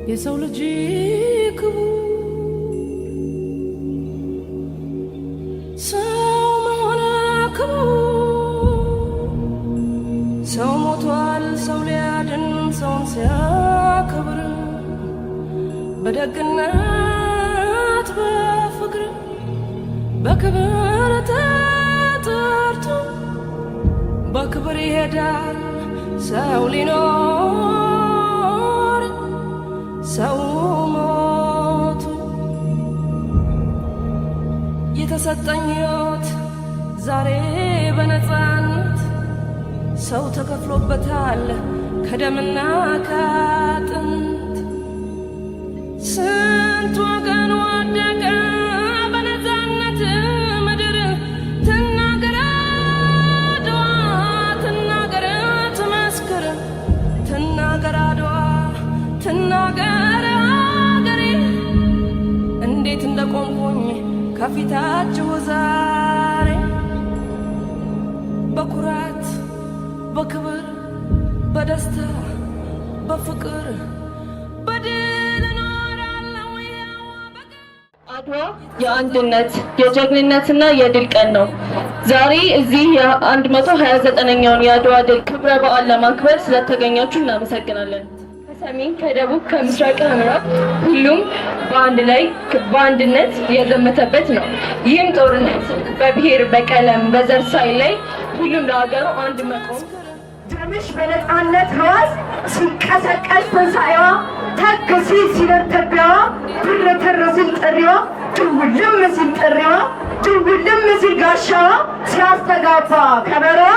የሰው ልጅ ክቡር ሰው መሆን ክቡር ሰው ሞቷል ሰው ሊያድን ሰውን ሲያከብር በደግነት በፍቅር በክብር ተጠርቶ በክብር ይሄዳል ሰው ሊኖር ሰው ሞቱ የተሰጠኝ ሕይወት ዛሬ በነፃነት ሰው ተከፍሎበታል ከደምና ከአጥንት ስንት ወገን ወደቀ በነፃነት ምድር ትናገር አድዋ ትናገር ትመስክር ትናገር አድዋ ትናገር አገሬ እንዴት እንደቆምኩኝ ከፊታችሁ ዛሬ በኩራት በክብር በደስታ በፍቅር በድል እኖራለሁ። አድዋ የአንድነት የጀግንነትና የድል ቀን ነው። ዛሬ እዚህ የ129ኛውን የአድዋ ድል ክብረ በዓል ለማክበር ስለተገኛችሁ እናመሰግናለን። ከሰሜን ከደቡብ ከምስራቅ ከምዕራብ ሁሉም በአንድ ላይ በአንድነት የዘመተበት ነው። ይህም ጦርነት በብሔር በቀለም በዘር ሳይለይ ሁሉም ለሀገሩ አንድ መቆም ደምሽ በነፃነት ህዋስ ሲቀሰቀስ ትንሣኤዋ ተግ ሲል ሲነተቢያዋ ብር ሲል ጥሪዋ ድውልም ሲል ጥሪዋ ድውልም ሲል ጋሻዋ ሲያስተጋባ ከበሮዋ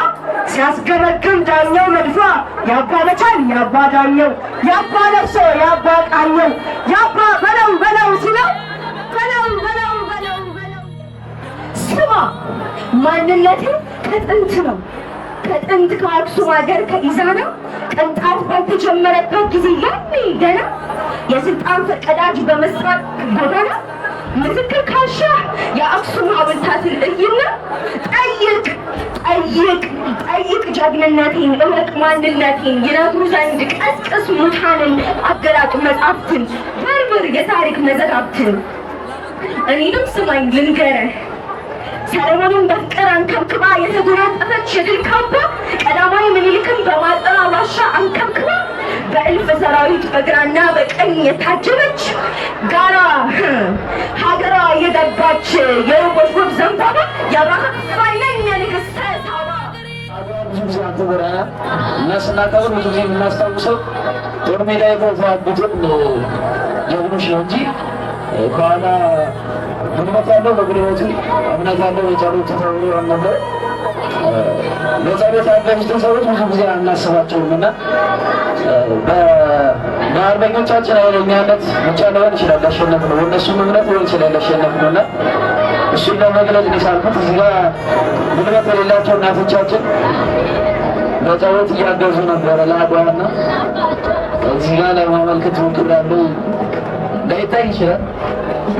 ሲያስገመግም ዳኛው መድፏ ያባ መቻል ያባ ዳኘው ያባ ለብሶ ያባ ቃኘው ያባ በለው በለው ሲለው በለው በለው በለው በለው ስማ ማንነቴ ከጥንት ነው ከጥንት ከአክሱም ሀገር ከኢዛና ቅንጣት ባልተጀመረበት ጊዜ ያኔ ገና የስልጣን ፈቀዳጅ በመስራት ጎዳና ምስክር ካሻ የአክሱም ሐውልታትን እይና ጠይቅ ጠይቅ ጠይቅ ጀግንነቴን እወቅ ማንነቴን ይነግሩ ዘንድ ቀስቅስ ሙታንን አገላጭ መጻሕፍትን መርምር የታሪክ መዛግብትን እኔንም ስማኝ ልንገርህ ሰለሞንን በፍቅር አንከብክባ የተጎናጸፈች የድል ካባ ቀዳማዊ ምኒልክን በማጠና ዋሻ አንከብክባ በእልፍ ሰራዊት በግራና በቀኝ የታጀበች ጋራ ሀገሯ የገባች የርቦች ውብ ዘንባባ የአብራካ ክፋይ ነኝ የንግሥተ ሳባ። ብዙ ጊዜ አንተበረናል እና ስናከብር ብዙ ጊዜ የምናስታውሰው ጦር ሜዳ የተዋጉትን ጀግኖች ነው እንጂ ከኋላ ጉልበት ያለው በጉልበቱ እምነት ያለው የጸሎት ተብሎ ነበር። በጸሎት ያገኙትን ሰዎች ብዙ ጊዜ አናስባቸውም እና በአርበኞቻችን ኃይለኛነት ብቻ ሊሆን ይችላል ያሸነፍነው፣ በእነሱም እምነት ሊሆን ይችላል ያሸነፍነው እና እሱን ለመግለጽ ሳልኩት እዚህ ጋር ጉልበት የሌላቸው እናቶቻችን በጸሎት እያገዙ ነበረ ለአድዋና እዚህ ጋር ለማመልከት ሞክሬያለሁ። ላይታይ ይችላል።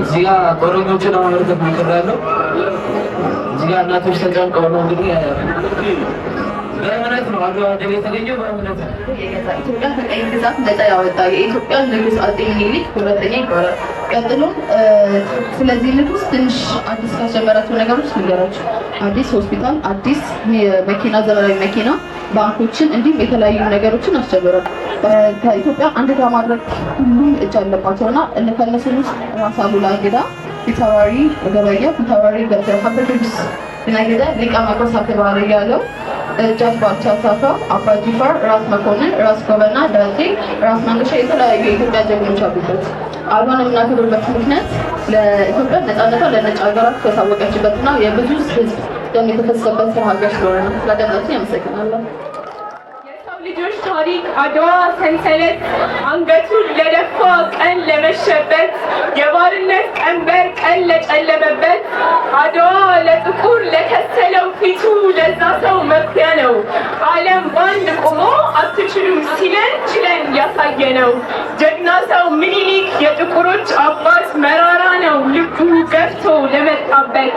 እዚህ ጋር ጦረኞችን ለማመልከት ሞክሬያለሁ። እዚህ ጋር እናቶች ተጨንቀው ነው እንግዲህ በእምነት ነው አድዋ ድል የተገኘው በእምነት ነው። ኢትዮጵያ ከቀኝ ግዛት ነፃ ያወጣ የኢትዮጵያ ንጉሥ አፄ ምኒልክ ሁለተኛ ይባላል። ቀጥሎም ስለዚህ ንጉሥ ትንሽ አዲስ ካስጀመራቸው ነገሮች ልንገራችሁ። አዲስ ሆስፒታል፣ አዲስ መኪና፣ ዘመናዊ መኪና፣ ባንኮችን እንዲሁም የተለያዩ ነገሮችን አስጀምሯል። ከኢትዮጵያ አንድ ጋር ማድረግ ሁሉም እጅ አለባቸውና ከእነሱም ውስጥ ራስ አሉላ እንግዳ፣ ፊታውራሪ ገበየሁ፣ ፊታውራሪ ገብረ ሀብተ ቅዱስ ነገደ፣ ሊቀ መኳስ አክባሪ ያለው ጃዝ ባልቻ ሳፋ፣ አባ ጂፋር፣ ራስ መኮንን፣ ራስ ጎበና፣ ዳጄ፣ ራስ መንገሻ የተለያዩ የኢትዮጵያ ጀግኖች አሉበት። አድዋን የምናከብርበት ምክንያት ለኢትዮጵያ ነፃነቷ ለነጭ ሀገራት ያሳወቀችበትና የብዙ ሕዝብ ደም የተፈሰሰበት ሀገር ስለሆነ ነው። ስላዳመጣችሁኝ አመሰግናለሁ። የሰው ልጆች ታሪክ አድዋ ሰንሰለት አንገቱን ለደፋ ቀን ለመሸበት የባርነት ቀንበር ቀን ለጨለመበት አድዋ ለጥቁር ለከሰለው ፊቱ ለዛ ሰው መኩሪያ ነው። ዓለም ባንድ ቆሞ አትችሉም ሲለን ችለን ያሳየ ነው። ጀግና ሰው ምኒልክ የጥቁሮች አባት መራራ ነው ልቡ ገፍቶ ለመጣበት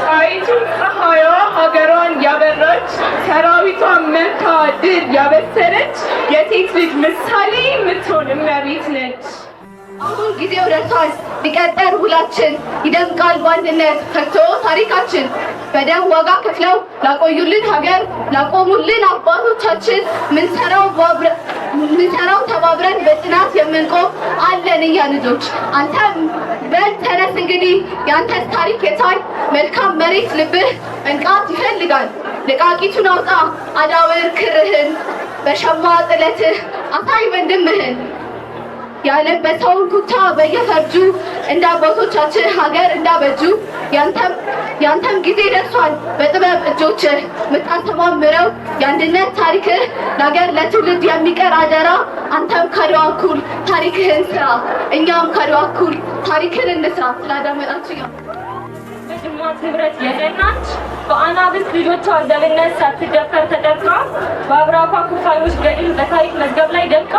ጣይቱ ፀሐይዋ ሀገሯን ያበራች ሰራዊቷን መታ ድል ያበሰረች የሴት ልጅ ምሳሌ የምትሆን እመቤት ነች። አሁን ጊዜው ደርሷል ሊቀጠር ውላችን ይደምቃል በአንድነት ፈክቶ ታሪካችን በደም ዋጋ ከፍለው ላቆዩልን ሀገር ላቆሙልን አባቶቻችን ምንሰራው ተባብረን በጽናት የምንቆም አለን እኛ ልጆች። አንተም በል ተነስ እንግዲህ የአንተስ ታሪክ የታይ መልካም መሬት ልብህ መንቃት ይፈልጋል። ልቃቂቱን አውጣ አዳውር ክርህን በሸማ ጥለትህ አሳይ ወንድምህን ያለበሰውን ኩታ በየፈርጁ እንደ አባቶቻችን ሀገር እንዳበጁ ያንተም ጊዜ ደርሷል በጥበብ እጆችህ ምታስተማምረው የአንድነት ታሪክህ ለሀገር ለትውልድ የሚቀር አደራ። አንተም ከአድዋ እኩል ታሪክህን ስራ እኛም ከአድዋ እኩል ታሪክን እንስራ። ስላዳመጣችሁ በጅማት ንብረት የጸናች በአናብስት ልጆቿ ዘብነት ሳትደፈር ተደፍራ በአብራኳ ኩፋዮች ገድል በታሪክ መዝገብ ላይ ደምቃ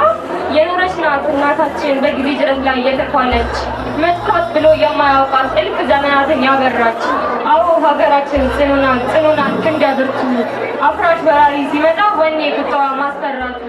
የኖረች ናት እናታችን በጊዜ ጅረት ላይ የተኳለች መጥፋት ብሎ የማያውቃት እልፍ ዘመናትን ያበራች። አዎ ሀገራችን ጽኑናት ክንደ ብርቱ አፍራሽ በራሪ ሲመጣ ወኔ ቁጣዋ ማስፈራቱ